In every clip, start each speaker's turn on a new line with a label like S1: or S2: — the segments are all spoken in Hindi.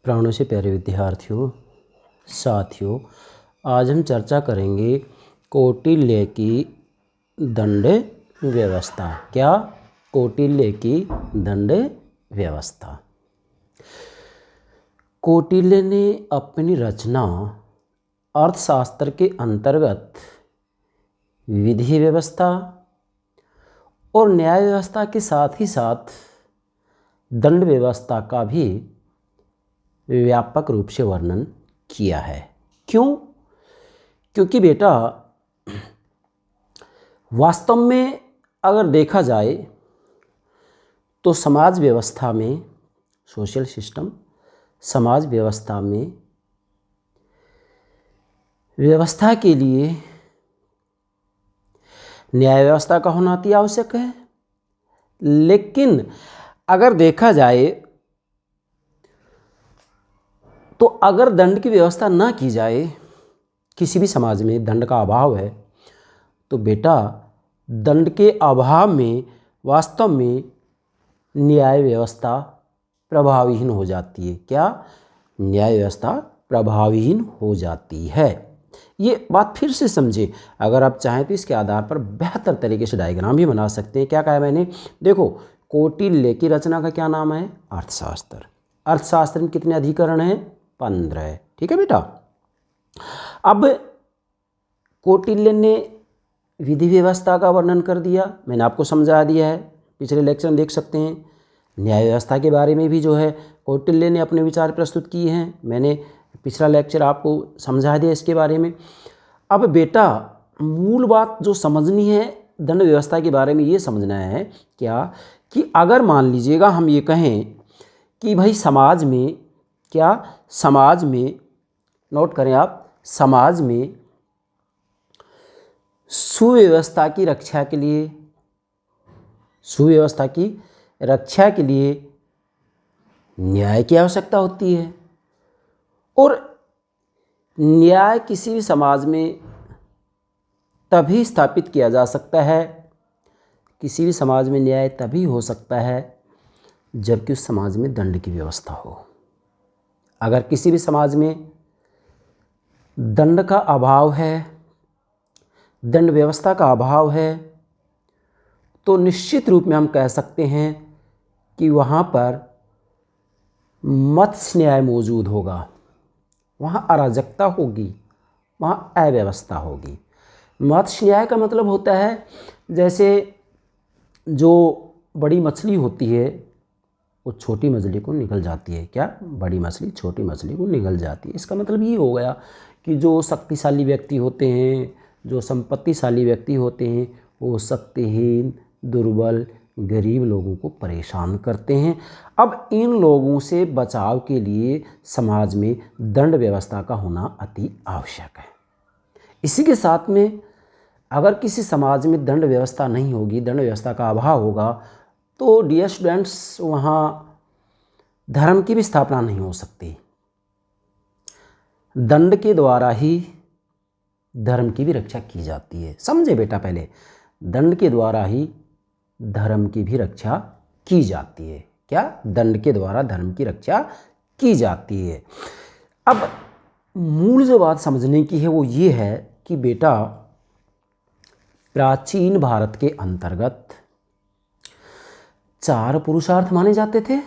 S1: प्राणों से प्यारे विद्यार्थियों, साथियों, आज हम चर्चा करेंगे कौटिल्य की दंड व्यवस्था। क्या? कौटिल्य की दंड व्यवस्था। कौटिल्य ने अपनी रचना अर्थशास्त्र के अंतर्गत विधि व्यवस्था और न्याय व्यवस्था के साथ ही साथ दंड व्यवस्था का भी व्यापक रूप से वर्णन किया है। क्यों? क्योंकि बेटा वास्तव में अगर देखा जाए तो समाज व्यवस्था में, सोशल सिस्टम, समाज व्यवस्था में व्यवस्था के लिए न्याय व्यवस्था का होना अति आवश्यक है। लेकिन अगर देखा जाए तो अगर दंड की व्यवस्था ना की जाए, किसी भी समाज में दंड का अभाव है, तो बेटा दंड के अभाव में वास्तव में न्याय व्यवस्था प्रभावहीन हो जाती है। क्या? न्याय व्यवस्था प्रभावहीन हो जाती है। ये बात फिर से समझे। अगर आप चाहें तो इसके आधार पर बेहतर तरीके से डायग्राम भी बना सकते हैं। क्या कहा मैंने? देखो, कौटिल्य की रचना का क्या नाम है? अर्थशास्त्र। अर्थशास्त्र में कितने अधिकरण हैं? 15। ठीक है बेटा। अब कौटिल्य ने विधि व्यवस्था का वर्णन कर दिया, मैंने आपको समझा दिया है, पिछले लेक्चर में देख सकते हैं। न्याय व्यवस्था के बारे में भी जो है कौटिल्य ने अपने विचार प्रस्तुत किए हैं, मैंने पिछला लेक्चर आपको समझा दिया इसके बारे में। अब बेटा मूल बात जो समझनी है दंड व्यवस्था के बारे में, ये समझना है क्या कि अगर मान लीजिएगा हम ये कहें कि भाई समाज में, क्या समाज में, नोट करें आप, समाज में सुव्यवस्था की रक्षा के लिए, सुव्यवस्था की रक्षा के लिए न्याय की आवश्यकता होती है। और न्याय किसी भी समाज में तभी स्थापित किया जा सकता है, किसी भी समाज में न्याय तभी हो सकता है जबकि उस समाज में दंड की व्यवस्था हो। अगर किसी भी समाज में दंड का अभाव है, दंड व्यवस्था का अभाव है, तो निश्चित रूप में हम कह सकते हैं कि वहाँ पर मत्स्य न्याय मौजूद होगा, वहाँ अराजकता होगी, वहाँ अव्यवस्था होगी। मत्स्य न्याय का मतलब होता है जैसे जो बड़ी मछली होती है वो छोटी मछली को निगल जाती है। क्या? बड़ी मछली छोटी मछली को निगल जाती है। इसका मतलब ये हो गया कि जो शक्तिशाली व्यक्ति होते हैं, जो संपत्तिशाली व्यक्ति होते हैं, वो शक्तिहीन, दुर्बल, गरीब लोगों को परेशान करते हैं। अब इन लोगों से बचाव के लिए समाज में दंड व्यवस्था का होना अति आवश्यक है। इसी के साथ में अगर किसी समाज में दंड व्यवस्था नहीं होगी, दंड व्यवस्था का अभाव होगा, तो डियर स्टूडेंट्स वहाँ धर्म की भी स्थापना नहीं हो सकती। दंड के द्वारा ही धर्म की भी रक्षा की जाती है। समझे बेटा, पहले दंड के द्वारा ही धर्म की भी रक्षा की जाती है। क्या? दंड के द्वारा धर्म की रक्षा की जाती है। अब मूल जो बात समझने की है वो ये है कि बेटा प्राचीन भारत के अंतर्गत 4 पुरुषार्थ माने जाते थे।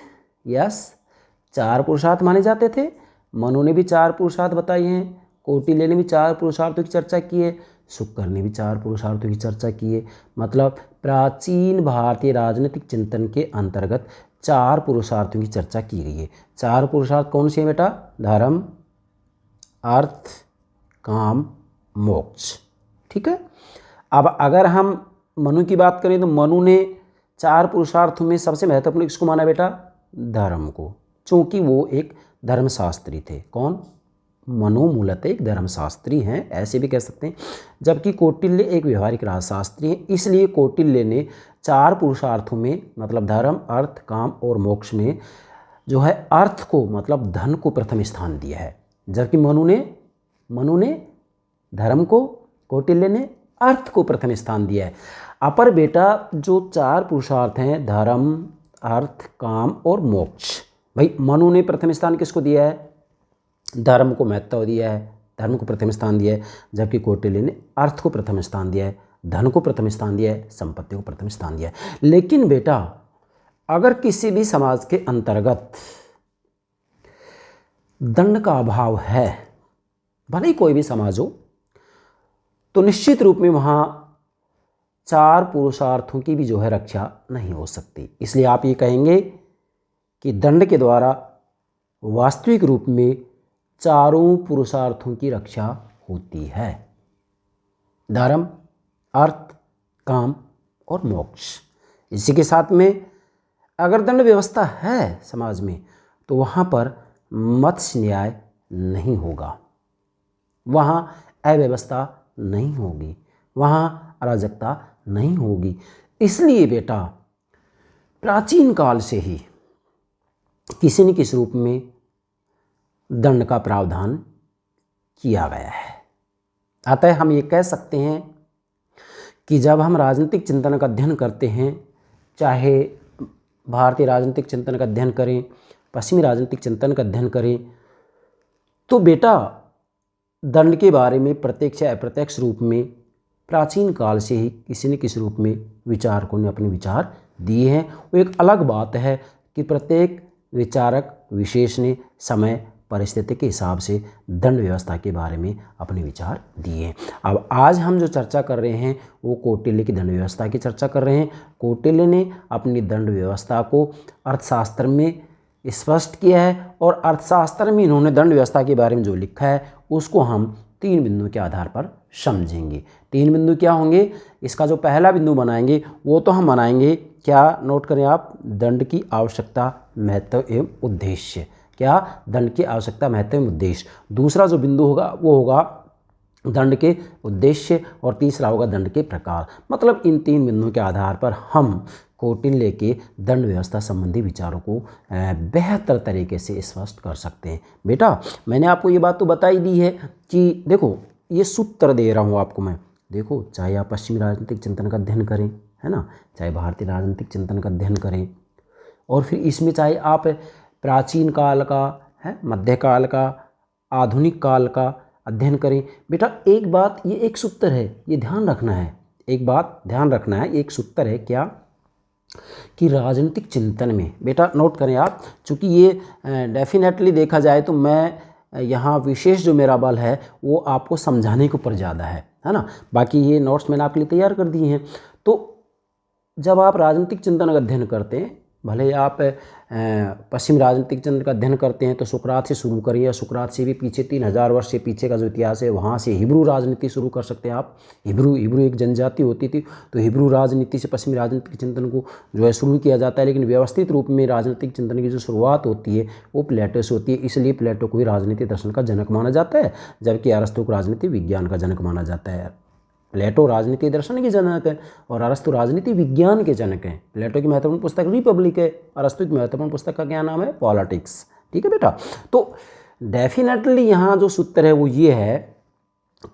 S1: यस, 4 पुरुषार्थ माने जाते थे। मनु ने भी 4 पुरुषार्थ बताए हैं, कौटिल्य ने भी 4 पुरुषार्थों की चर्चा की है, शुक्र ने भी 4 पुरुषार्थों की चर्चा की है। मतलब प्राचीन भारतीय राजनीतिक चिंतन के अंतर्गत 4 पुरुषार्थों की चर्चा की गई है। 4 पुरुषार्थ कौन से हैं बेटा? धर्म, अर्थ, काम, मोक्ष। ठीक है। अब अगर हम मनु की बात करें तो मनु ने 4 पुरुषार्थों में सबसे महत्वपूर्ण किसको माना बेटा? धर्म को, चूँकि वो एक धर्मशास्त्री थे। कौन? मनु मूलतः एक धर्मशास्त्री हैं, ऐसे भी कह सकते हैं। जबकि कौटिल्य एक व्यवहारिक राजशास्त्री हैं। इसलिए कौटिल्य ने 4 पुरुषार्थों में, मतलब धर्म, अर्थ, काम और मोक्ष में जो है अर्थ को, मतलब धन को प्रथम स्थान दिया है। जबकि मनु ने धर्म को, कौटिल्य ने अर्थ को प्रथम स्थान दिया है। अपर बेटा जो 4 पुरुषार्थ हैं, धर्म, अर्थ, काम और मोक्ष, भाई मनु ने प्रथम स्थान किसको दिया है? धर्म को महत्व दिया है, धर्म को प्रथम स्थान दिया है, जबकि कौटिल्य ने अर्थ को प्रथम स्थान दिया है, धन को प्रथम स्थान दिया है, संपत्ति को प्रथम स्थान दिया है। लेकिन बेटा अगर किसी भी समाज के अंतर्गत दंड का अभाव है, भले ही कोई भी समाज हो, तो निश्चित रूप में वहाँ चार पुरुषार्थों की भी जो है रक्षा नहीं हो सकती। इसलिए आप ये कहेंगे कि दंड के द्वारा वास्तविक रूप में चारों पुरुषार्थों की रक्षा होती है, धर्म, अर्थ, काम और मोक्ष। इसी के साथ में अगर दंड व्यवस्था है समाज में तो वहाँ पर मत्स्य न्याय नहीं होगा, वहाँ अव्यवस्था नहीं होगी, वहाँ अराजकता नहीं होगी। इसलिए बेटा प्राचीन काल से ही किसी न किसी रूप में दंड का प्रावधान किया गया है। अतः हम ये कह सकते हैं कि जब हम राजनीतिक चिंतन का अध्ययन करते हैं, चाहे भारतीय राजनीतिक चिंतन का अध्ययन करें, पश्चिमी राजनीतिक चिंतन का अध्ययन करें, तो बेटा दंड के बारे में प्रत्यक्ष या अप्रत्यक्ष रूप में प्राचीन काल से ही किसी न किसी रूप में विचारकों ने अपने विचार दिए हैं। वो एक अलग बात है कि प्रत्येक विचारक विशेष ने समय परिस्थिति के हिसाब से दंड व्यवस्था के बारे में अपने विचार दिए हैं। अब आज हम जो चर्चा कर रहे हैं वो कौटिल्य की दंड व्यवस्था की चर्चा कर रहे हैं। कौटिल्य ने अपनी दंड व्यवस्था को अर्थशास्त्र में स्पष्ट किया है और अर्थशास्त्र में इन्होंने दंड व्यवस्था के बारे में जो लिखा है उसको हम 3 बिंदुओं के आधार पर समझेंगे। 3 बिंदु क्या होंगे? इसका जो पहला बिंदु बनाएंगे वो तो हम बनाएंगे, क्या नोट करें आप, दंड की आवश्यकता, महत्व एवं उद्देश्य। क्या? दंड की आवश्यकता, महत्व एवं उद्देश्य। दूसरा जो बिंदु होगा वो होगा दंड के उद्देश्य और तीसरा होगा दंड के प्रकार। मतलब इन 3 बिंदुओं के आधार पर हम कौटिल्य के दंड व्यवस्था संबंधी विचारों को बेहतर तरीके से स्पष्ट कर सकते हैं। बेटा मैंने आपको ये बात तो बता ही दी है कि देखो ये सूत्र दे रहा हूँ आपको मैं, देखो चाहे आप पश्चिमी राजनीतिक चिंतन का अध्ययन करें, है ना, चाहे भारतीय राजनीतिक चिंतन का अध्ययन करें, और फिर इसमें चाहे आप प्राचीन काल का, है, मध्यकाल का, आधुनिक काल का अध्ययन करें, बेटा एक बात, ये एक सूत्र है, ये ध्यान रखना है, एक बात ध्यान रखना है, एक सूत्र है क्या कि राजनीतिक चिंतन में, बेटा नोट करें आप, चूँकि ये डेफिनेटली देखा जाए तो मैं यहाँ विशेष जो मेरा बल है वो आपको समझाने के ऊपर ज़्यादा है ना, बाकी ये नोट्स मैंने आपके लिए तैयार कर दिए हैं। तो जब आप राजनीतिक चिंतन का अध्ययन करते हैं, भले आप पश्चिम राजनीतिक चिंतन का अध्ययन करते हैं तो सुकरात से शुरू करिए, सुकरात से भी पीछे 3000 वर्ष से पीछे का जो इतिहास है वहाँ से हिब्रू राजनीति शुरू कर सकते हैं आप। हिब्रू एक जनजाति होती थी, तो हिब्रू राजनीति से पश्चिमी राजनीतिक चिंतन को जो है शुरू किया जाता है। लेकिन व्यवस्थित रूप में राजनीतिक चिंतन की जो शुरुआत होती है वो प्लेटो से होती है, इसलिए प्लेटो को ही राजनीति दर्शन का जनक माना जाता है, जबकि अरस्तु को राजनीति विज्ञान का जनक माना जाता है। प्लेटो राजनीति दर्शन के जनक है और अरस्तु राजनीति विज्ञान के जनक हैं। प्लेटो की महत्वपूर्ण पुस्तक रिपब्लिक है, अरस्तु की महत्वपूर्ण पुस्तक का क्या नाम है? पॉलिटिक्स। ठीक है बेटा, तो डेफिनेटली यहाँ जो सूत्र है वो ये है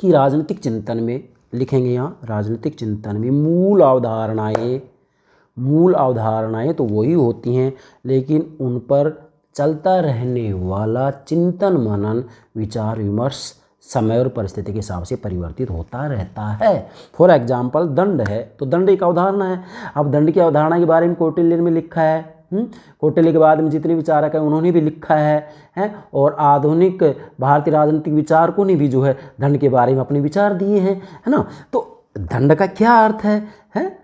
S1: कि राजनीतिक चिंतन में लिखेंगे, यहाँ राजनीतिक चिंतन में मूल अवधारणाएं तो वही होती हैं, लेकिन उन पर चलता रहने वाला चिंतन मनन विचार विमर्श समय और परिस्थिति के हिसाब से परिवर्तित होता रहता है। फॉर एग्जाम्पल दंड है तो दंड एक अवधारणा है। अब दंड की अवधारणा के बारे में कौटिल्य में लिखा है, कौटिल्य के बाद में जितने विचारक हैं उन्होंने भी लिखा है और आधुनिक भारतीय राजनीतिक विचारकों ने भी जो है दंड के बारे में अपने विचार दिए हैं, है ना। तो दंड का क्या अर्थ है?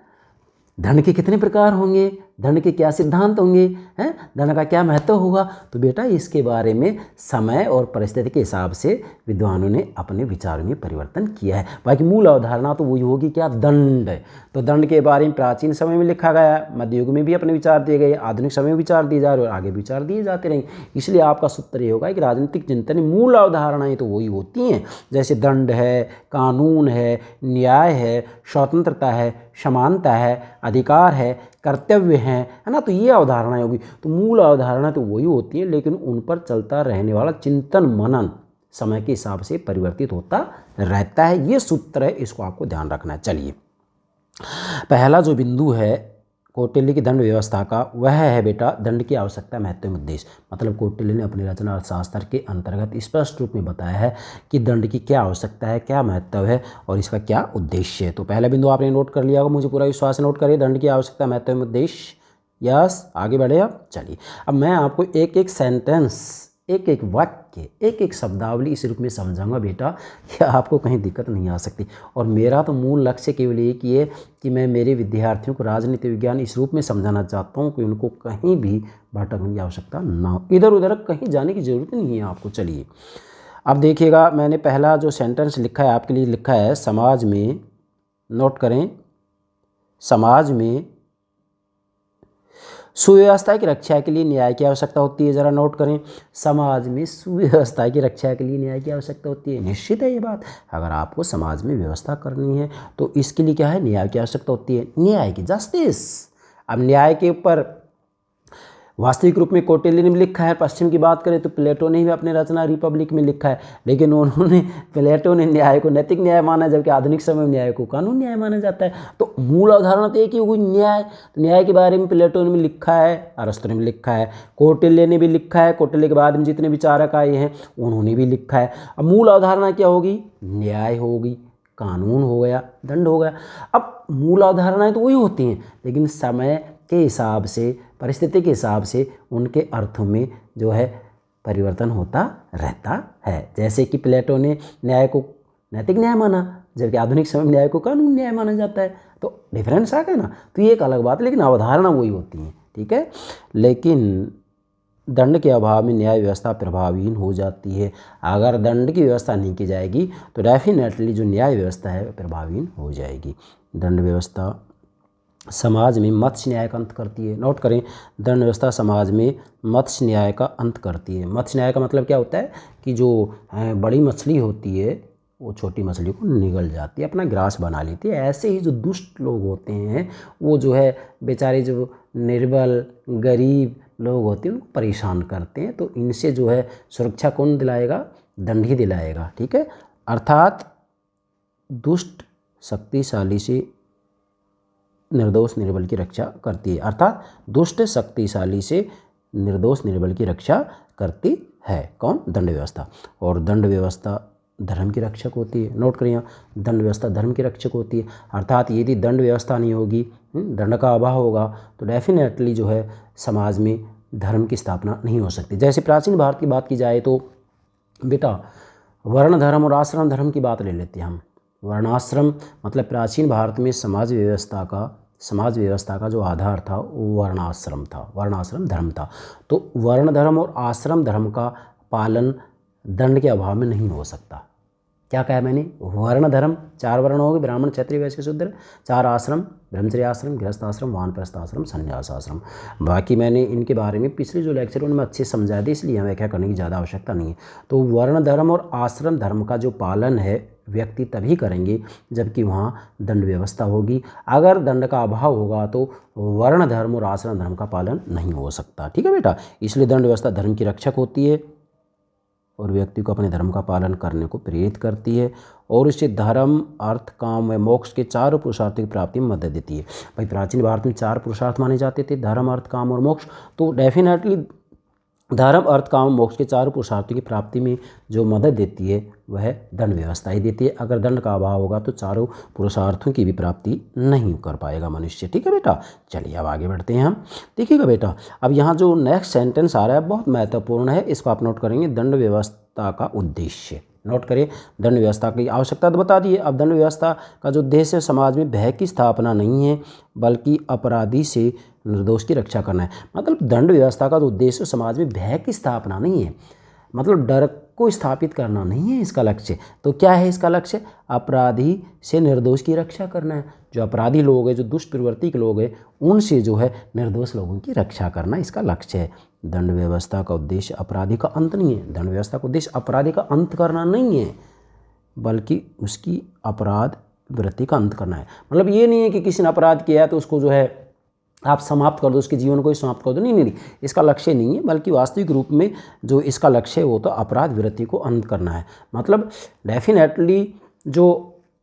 S1: दंड के कितने प्रकार होंगे, दंड के क्या सिद्धांत होंगे, हैं, दंड का क्या महत्व होगा? तो बेटा इसके बारे में समय और परिस्थिति के हिसाब से विद्वानों ने अपने विचारों में परिवर्तन किया है। बाकी मूल अवधारणा तो वही होगी क्या? दंड। तो दंड के बारे में प्राचीन समय में लिखा गया, मध्य युग में भी अपने विचार दिए गए, आधुनिक समय में विचार दिए जा रहे और आगे विचार दिए जाते रहेंगे। इसलिए आपका सूत्र ये होगा कि राजनीतिक चिंतन मूल अवधारणाएँ तो वही होती हैं, जैसे दंड है, कानून है, न्याय है, स्वतंत्रता है, समानता है, अधिकार है, कर्तव्य है ना। तो ये अवधारणाएं होगी। तो मूल अवधारणा तो वही होती हैं, लेकिन उन पर चलता रहने वाला चिंतन मनन समय के हिसाब से परिवर्तित होता रहता है। ये सूत्र है, इसको आपको ध्यान रखना है। चलिए, पहला जो बिंदु है कौटिल्य की दंड व्यवस्था का वह है बेटा दंड की आवश्यकता महत्व एवं उद्देश्य। मतलब कौटिल्य ने अपनी रचना अर्थशास्त्र के अंतर्गत स्पष्ट रूप में बताया है कि दंड की क्या आवश्यकता है, क्या महत्व है और इसका क्या उद्देश्य है। तो पहला बिंदु आपने नोट कर लिया होगा, मुझे पूरा विश्वास है नोट करिए, दंड की आवश्यकता महत्व एवं उद्देश्य। यस, आगे बढ़े अब चलिए। अब मैं आपको एक एक सेंटेंस, एक एक वाक्य, एक एक शब्दावली इस रूप में समझाऊंगा बेटा कि आपको कहीं दिक्कत नहीं आ सकती। और मेरा तो मूल लक्ष्य केवल एक ही है कि मैं मेरे विद्यार्थियों को राजनीति विज्ञान इस रूप में समझाना चाहता हूँ कि उनको कहीं भी भटकने की आवश्यकता ना हो, इधर उधर कहीं जाने की ज़रूरत नहीं है आपको। चलिए अब देखिएगा, मैंने पहला जो सेंटेंस लिखा है आपके लिए लिखा है समाज में, नोट करें, समाज में सुव्यवस्था की रक्षा के लिए न्याय की आवश्यकता होती है। ज़रा नोट करें, समाज में सुव्यवस्था की रक्षा के लिए न्याय की आवश्यकता होती है। निश्चित है ये बात, अगर आपको समाज में व्यवस्था करनी है तो इसके लिए क्या है, न्याय की आवश्यकता होती है, न्याय की, जस्टिस। अब न्याय के ऊपर वास्तविक रूप में कौटिल्य ने लिखा है। पश्चिम की बात करें तो प्लेटो ने भी अपनी रचना रिपब्लिक में लिखा है, लेकिन उन्होंने, प्लेटो ने न्याय को नैतिक न्याय माना, जबकि आधुनिक समय में न्याय को कानून न्याय माना जाता है। तो मूल अवधारणा तो एक ही हुई, न्याय। तो न्याय के बारे में प्लेटो ने भी लिखा है, अरस्तु ने भी लिखा है, कौटिल्य ने भी लिखा है, कौटिल्य के बाद में जितने विचारक आए हैं उन्होंने भी लिखा है। अब मूल अवधारणा क्या होगी, न्याय होगी, कानून हो गया, दंड हो गया। अब मूल अवधारणाएं तो वही होती हैं, लेकिन समय के हिसाब से, परिस्थिति के हिसाब से उनके अर्थों में जो है परिवर्तन होता रहता है। जैसे कि प्लेटो ने न्याय को नैतिक न्याय माना, जबकि आधुनिक समय में न्याय को कानून न्याय माना जाता है। तो डिफरेंस आ गया ना। तो ये एक अलग बात है, लेकिन अवधारणा वही होती है, ठीक है। लेकिन दंड के अभाव में न्याय व्यवस्था प्रभावहीन हो जाती है। अगर दंड की व्यवस्था नहीं की जाएगी तो डेफिनेटली जो न्याय व्यवस्था है प्रभावहीन हो जाएगी। दंड व्यवस्था समाज में मत्स्य न्याय का अंत करती है। नोट करें, दंड व्यवस्था समाज में मत्स्य न्याय का अंत करती है। मत्स्य न्याय का मतलब क्या होता है कि जो बड़ी मछली होती है वो छोटी मछली को निगल जाती है, अपना ग्रास बना लेती है। ऐसे ही जो दुष्ट लोग होते हैं वो जो है बेचारे, जो निर्बल गरीब लोग होते हैं उनको परेशान करते हैं। तो इनसे जो है सुरक्षा कौन दिलाएगा, दंड ही दिलाएगा, ठीक है। अर्थात दुष्ट शक्तिशाली से निर्दोष निर्बल की रक्षा करती है, अर्थात दुष्ट शक्तिशाली से निर्दोष निर्बल की रक्षा करती है कौन, दंड व्यवस्था। और दंड व्यवस्था धर्म की रक्षक होती है। नोट करिए, दंड व्यवस्था धर्म की रक्षक होती है। अर्थात यदि दंड व्यवस्था नहीं होगी, दंड का अभाव होगा, तो डेफिनेटली जो है समाज में धर्म की स्थापना नहीं हो सकती। जैसे प्राचीन भारत की बात की जाए तो बेटा वर्ण धर्म और आश्रम धर्म की बात ले लेते हैं हम। वर्णाश्रम मतलब प्राचीन भारत में समाज व्यवस्था का जो आधार था वो वर्णाश्रम था, वर्णाश्रम धर्म था। तो वर्ण धर्म और आश्रम धर्म का पालन दंड के अभाव में नहीं हो सकता। क्या कहा मैंने, वर्ण धर्म 4 वर्ण हो गए, ब्राह्मण क्षत्रिय वैश्य शूद्र, 4 आश्रम, ब्रह्मचर्य आश्रम, गृहस्थ आश्रम, वानप्रस्थ आश्रम, संन्यास आश्रम। बाकी मैंने इनके बारे में पिछले जो लेक्चर उनमें अच्छे समझा दिए, इसलिए हमें व्याख्या करने की ज़्यादा आवश्यकता नहीं है। तो वर्ण धर्म और आश्रम धर्म का जो पालन है व्यक्ति तभी करेंगे जबकि वहाँ दंड व्यवस्था होगी। अगर दंड का अभाव होगा तो वर्ण धर्म और आश्रम धर्म का पालन नहीं हो सकता, ठीक है बेटा। इसलिए दंड व्यवस्था धर्म की रक्षक होती है और व्यक्ति को अपने धर्म का पालन करने को प्रेरित करती है और इससे धर्म, अर्थ, काम व मोक्ष के 4 पुरुषार्थों की प्राप्ति में मदद देती है। भाई प्राचीन भारत में 4 पुरुषार्थ माने जाते थे, धर्म, अर्थ, काम और मोक्ष। तो डेफिनेटली धर्म, अर्थ, काम, मोक्ष के 4 पुरुषार्थों की प्राप्ति में जो मदद देती है वह दंड व्यवस्था ही देती है। अगर दंड का अभाव होगा तो 4 पुरुषार्थों की भी प्राप्ति नहीं कर पाएगा मनुष्य, ठीक है बेटा। चलिए अब आगे बढ़ते हैं हम। देखिएगा बेटा, अब यहाँ जो नेक्स्ट सेंटेंस आ रहा है बहुत महत्वपूर्ण है, इसको आप नोट करेंगे। दंड व्यवस्था का उद्देश्य, नोट करें, दंड व्यवस्था की आवश्यकता तो बता दी है। अब दंड व्यवस्था का जो उद्देश्य है समाज में भय की स्थापना नहीं है बल्कि अपराधी से निर्दोष की रक्षा करना है। मतलब दंड व्यवस्था का जो उद्देश्य समाज में भय की स्थापना नहीं है, मतलब डर को स्थापित करना नहीं है इसका लक्ष्य। तो क्या है इसका लक्ष्य, अपराधी से निर्दोष की रक्षा करना है। जो अपराधी लोग हैं, जो दुष्ट प्रवृत्ति के लोग हैं, उनसे जो है निर्दोष लोगों की रक्षा करना इसका लक्ष्य है। दंड व्यवस्था का उद्देश्य अपराधी का अंत नहीं है। दंड व्यवस्था का उद्देश्य अपराधी का अंत करना नहीं है बल्कि उसकी अपराध वृत्ति का अंत करना है। मतलब ये नहीं है कि किसी ने अपराध किया है तो उसको जो है आप समाप्त कर दो, उसके जीवन को ही समाप्त कर दो, नहीं, इसका लक्ष्य नहीं है। बल्कि वास्तविक रूप में जो इसका लक्ष्य है वो तो अपराध वृत्ति को अंत करना है। मतलब डेफिनेटली जो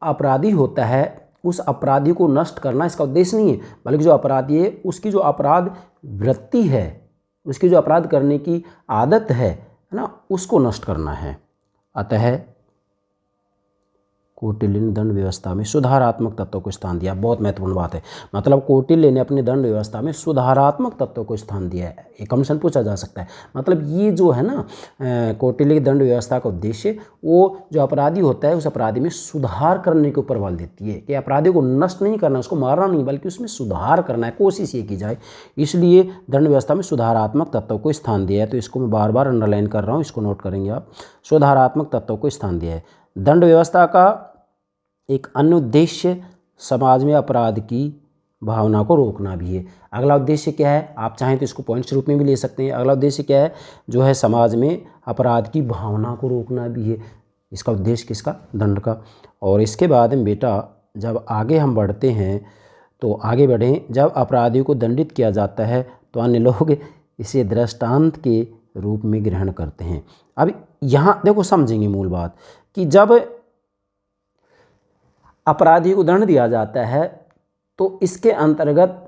S1: अपराधी होता है उस अपराधी को नष्ट करना इसका उद्देश्य नहीं है, बल्कि जो अपराधी है उसकी जो अपराध वृत्ति है, उसकी जो अपराध करने की आदत है ना, उसको नष्ट करना है। अतः कौटिल्य ने दंड व्यवस्था में सुधारात्मक तत्वों को स्थान दिया। बहुत महत्वपूर्ण बात है, मतलब कौटिल्य ने अपने दंड व्यवस्था में सुधारात्मक तत्वों को स्थान दिया है। एक क्वेश्चन पूछा जा सकता है, मतलब ये जो है ना कौटिल्य की दंड व्यवस्था का उद्देश्य वो जो अपराधी होता है उस अपराधी में सुधार करने के ऊपर बल देती है कि अपराधी को नष्ट नहीं करना, उसको मारना नहीं, बल्कि उसमें सुधार करना है, कोशिश ये की जाए। इसलिए दंड व्यवस्था में सुधारात्मक तत्वों को स्थान दिया है। तो इसको मैं बार बार अंडरलाइन कर रहा हूँ, इसको नोट करेंगे आप। सुधारात्मक तत्वों को स्थान दिया है। दंड व्यवस्था का एक अन्य उद्देश्य समाज में अपराध की भावना को रोकना भी है। अगला उद्देश्य क्या है, आप चाहें तो इसको पॉइंट्स रूप में भी ले सकते हैं। अगला उद्देश्य क्या है, जो है समाज में अपराध की भावना को रोकना भी है। इसका उद्देश्य किसका, दंड का। और इसके बाद में बेटा जब आगे हम बढ़ते हैं तो आगे बढ़ें, जब अपराधी को दंडित किया जाता है तो अन्य लोग इसे दृष्टांत के रूप में ग्रहण करते हैं। अब यहाँ देखो समझेंगे मूल बात कि जब अपराधी को दंड दिया जाता है तो इसके अंतर्गत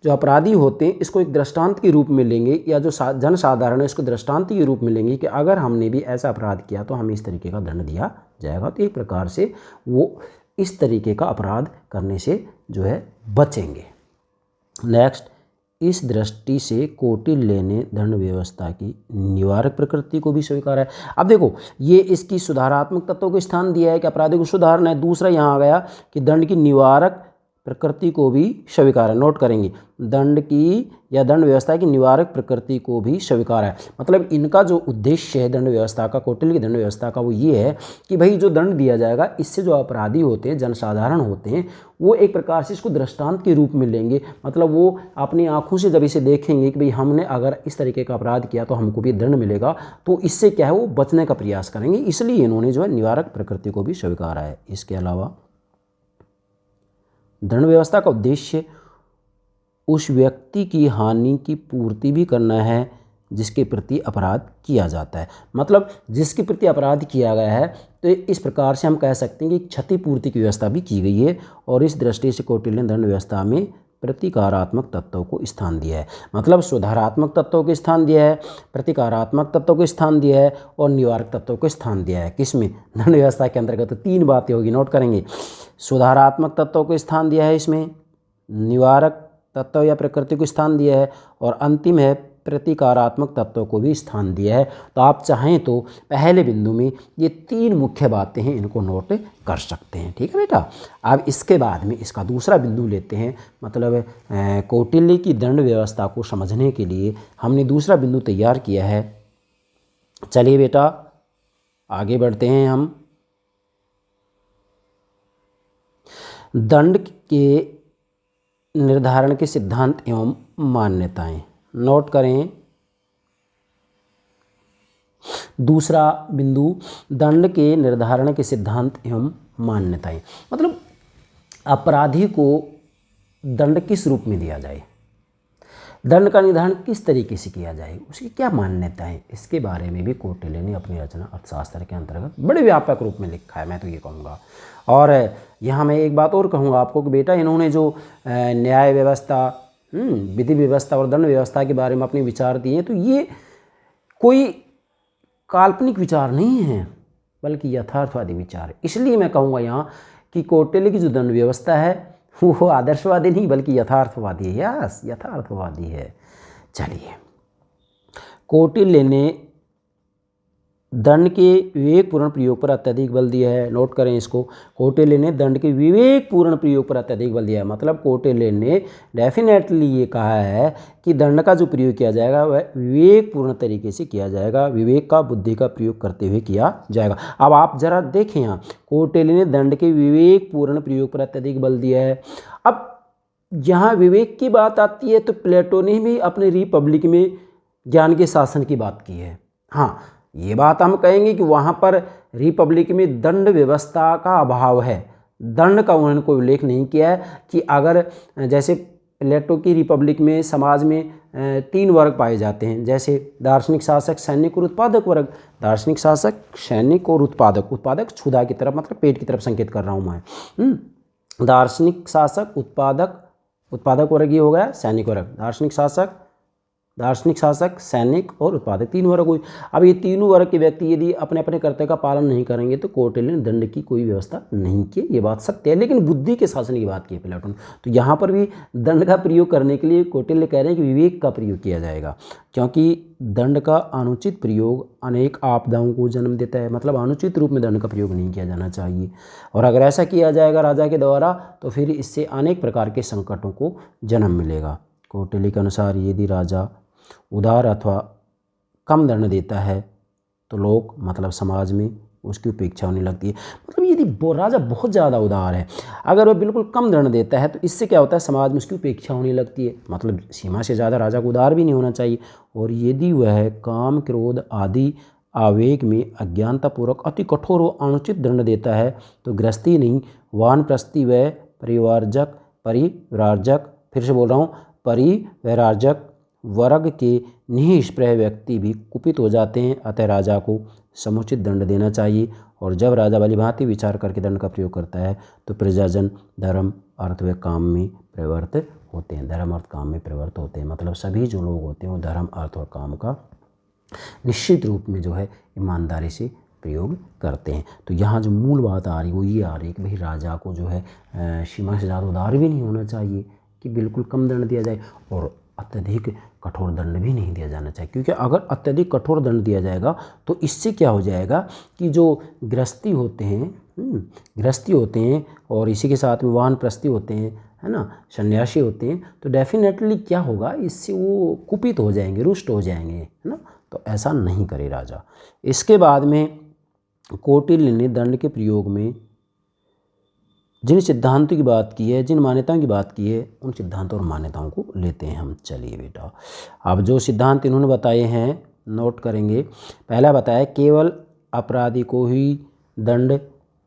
S1: जो अपराधी होते हैं इसको एक दृष्टांत के रूप में लेंगे, या जो जनसाधारण है इसको दृष्टांत के रूप में लेंगे कि अगर हमने भी ऐसा अपराध किया तो हमें इस तरीके का दंड दिया जाएगा। तो एक प्रकार से वो इस तरीके का अपराध करने से जो है बचेंगे। नेक्स्ट, इस दृष्टि से कौटिल्य ने दंड व्यवस्था की निवारक प्रकृति को भी स्वीकारा है। अब देखो ये इसकी सुधारात्मक तत्वों को स्थान दिया है कि अपराधी को सुधारना है। दूसरा यहाँ आ गया कि दंड की निवारक प्रकृति को भी स्वीकार है। नोट करेंगे, दंड की या दंड व्यवस्था की निवारक प्रकृति को भी स्वीकार है। मतलब इनका जो उद्देश्य है दंड व्यवस्था का, कौटिल्य की दंड व्यवस्था का, वो ये है कि भाई जो दंड दिया जाएगा इससे जो अपराधी होते हैं, जनसाधारण होते हैं, वो एक प्रकार से इसको दृष्टांत के रूप में लेंगे। मतलब वो अपनी आंखों से जब इसे देखेंगे कि भाई हमने अगर इस तरीके का अपराध किया तो हमको भी दंड मिलेगा, तो इससे क्या है वो बचने का प्रयास करेंगे। इसलिए इन्होंने जो है निवारक प्रकृति को भी स्वीकारा है। इसके अलावा दंड व्यवस्था का उद्देश्य उस व्यक्ति की हानि की पूर्ति भी करना है जिसके प्रति अपराध किया जाता है। मतलब जिसके प्रति अपराध किया गया है तो इस प्रकार से हम कह सकते हैं कि क्षतिपूर्ति की व्यवस्था भी की गई है। और इस दृष्टि से कौटिल्य ने दंड व्यवस्था में प्रतिकारात्मक तत्वों को स्थान दिया है। मतलब सुधारात्मक तत्वों को स्थान दिया है, प्रतिकारात्मक तत्वों को स्थान दिया है और निवारक तत्वों को स्थान दिया है। किसमें, दंड व्यवस्था के अंतर्गत। तो तीन बातें होगी, नोट करेंगे। सुधारात्मक तत्वों को स्थान दिया है इसमें, निवारक तत्व या प्रकृति को स्थान दिया है, और अंतिम है प्रतिकारात्मक तत्वों को भी स्थान दिया है। तो आप चाहें तो पहले बिंदु में ये तीन मुख्य बातें हैं, इनको नोट कर सकते हैं। ठीक है बेटा। अब इसके बाद में इसका दूसरा बिंदु लेते हैं। मतलब कौटिल्य की दंड व्यवस्था को समझने के लिए हमने दूसरा बिंदु तैयार किया है। चलिए बेटा आगे बढ़ते हैं हम। दंड के निर्धारण के सिद्धांत एवं मान्यताएं। नोट करें दूसरा बिंदु, दंड के निर्धारण के सिद्धांत एवं मान्यताएं। मतलब अपराधी को दंड किस रूप में दिया जाए, दंड का निर्धारण किस तरीके से किया जाए, उसकी क्या मान्यता है, इसके बारे में भी कौटिल्य ने अपनी रचना अर्थशास्त्र के अंतर्गत बड़े व्यापक रूप में लिखा है, मैं तो ये कहूँगा। और यहाँ मैं एक बात और कहूँगा आपको कि बेटा इन्होंने जो न्याय व्यवस्था, विधि व्यवस्था और दंड व्यवस्था के बारे में अपने विचार दिए हैं, तो ये कोई काल्पनिक विचार नहीं है बल्कि यथार्थवादी विचार है। इसलिए मैं कहूँगा यहाँ कि कौटिल्य की जो दंड व्यवस्था है वो आदर्शवादी नहीं बल्कि यथार्थवादी है। यस, यथार्थवादी है। चलिए, कौटिल्य ने दंड के विवेकपूर्ण प्रयोग पर अत्यधिक बल दिया है। नोट करें इसको, कौटिल्य ने दंड के विवेकपूर्ण प्रयोग पर अत्यधिक बल दिया है। मतलब कौटिल्य ने डेफिनेटली ये कहा है कि दंड का जो प्रयोग किया जाएगा वह विवेकपूर्ण तरीके से किया जाएगा, विवेक का, बुद्धि का प्रयोग करते हुए किया जाएगा। अब आप जरा देखें यहाँ, कौटिल्य ने दंड के विवेकपूर्ण प्रयोग पर अत्यधिक बल दिया है। अब यहाँ विवेक की बात आती है तो प्लेटो ने भी अपने रिपब्लिक में ज्ञान के शासन की बात की है। हाँ, ये बात हम कहेंगे कि वहाँ पर रिपब्लिक में दंड व्यवस्था का अभाव है, दंड का उन्होंने कोई उल्लेख नहीं किया है कि अगर जैसे प्लेटो की रिपब्लिक में समाज में तीन वर्ग पाए जाते हैं, जैसे दार्शनिक शासक, सैनिक और उत्पादक वर्ग। दार्शनिक शासक, सैनिक और उत्पादक। उत्पादक क्षुधा की तरफ, मतलब पेट की तरफ संकेत कर रहा हूँ मैं। दार्शनिक शासक, उत्पादक, उत्पादक वर्ग ये हो गया, सैनिक वर्ग, दार्शनिक शासक, सैनिक और उत्पादक, 3 वर्ग हुई। अब ये तीनों वर्ग के व्यक्ति यदि अपने अपने कर्तव्य का पालन नहीं करेंगे तो कौटिल्य ने दंड की कोई व्यवस्था नहीं की, ये बात सत्य है। लेकिन बुद्धि के शासन की बात की है प्लेटो ने। तो यहाँ पर भी दंड का प्रयोग करने के लिए कौटिल्य कह रहे हैं कि विवेक का प्रयोग किया जाएगा, क्योंकि दंड का अनुचित प्रयोग अनेक आपदाओं को जन्म देता है। मतलब अनुचित रूप में दंड का प्रयोग नहीं किया जाना चाहिए, और अगर ऐसा किया जाएगा राजा के द्वारा तो फिर इससे अनेक प्रकार के संकटों को जन्म मिलेगा। कौटिल्य के अनुसार यदि राजा उदार अथवा कम दंड देता है तो लोग, मतलब समाज में उसकी उपेक्षा होने लगती है। मतलब यदि राजा बहुत ज़्यादा उदार है, अगर वह बिल्कुल कम दंड देता है तो इससे क्या होता है, समाज में उसकी उपेक्षा होने लगती है। मतलब सीमा से ज़्यादा राजा को उदार भी नहीं होना चाहिए। और यदि वह काम, क्रोध आदि आवेग में अज्ञानतापूर्वक अति कठोर व अनुचित दंड देता है तो गृहस्थी नहीं, वानप्रस्थी व परिव्राजक, फिर से बोल रहा हूँ, परिव्राजक वर्ग के निःस्पृह व्यक्ति भी कुपित हो जाते हैं। अतः राजा को समुचित दंड देना चाहिए। और जब राजा भली भांति विचार करके दंड का प्रयोग करता है तो प्रजाजन धर्म, अर्थ व काम में प्रवृत्त होते हैं। धर्म, अर्थ, काम में प्रवृत्त होते हैं। मतलब सभी जो लोग होते हैं वो धर्म, अर्थ और काम का निश्चित रूप में जो है ईमानदारी से प्रयोग करते हैं। तो यहाँ जो मूल बात आ रही है वो ये आ रही है कि भाई राजा को जो है सीमा से ज़्यादा उदार भी नहीं होना चाहिए कि बिल्कुल कम दंड दिया जाए, और अत्यधिक कठोर दंड भी नहीं दिया जाना चाहिए। क्योंकि अगर अत्यधिक कठोर दंड दिया जाएगा तो इससे क्या हो जाएगा कि जो गृहस्थी होते हैं और इसी के साथ में वानप्रस्थी होते हैं, है ना, सन्यासी होते हैं, तो डेफिनेटली क्या होगा, इससे वो कुपित हो जाएंगे, रुष्ट हो जाएंगे, है ना। तो ऐसा नहीं करे राजा। इसके बाद में कौटिल्य ने दंड के प्रयोग में जिन सिद्धांतों की बात की है, जिन मान्यताओं की बात की है, उन सिद्धांतों और मान्यताओं को लेते हैं हम। चलिए बेटा, अब जो सिद्धांत इन्होंने बताए हैं नोट करेंगे। पहला बताया केवल अपराधी को ही दंड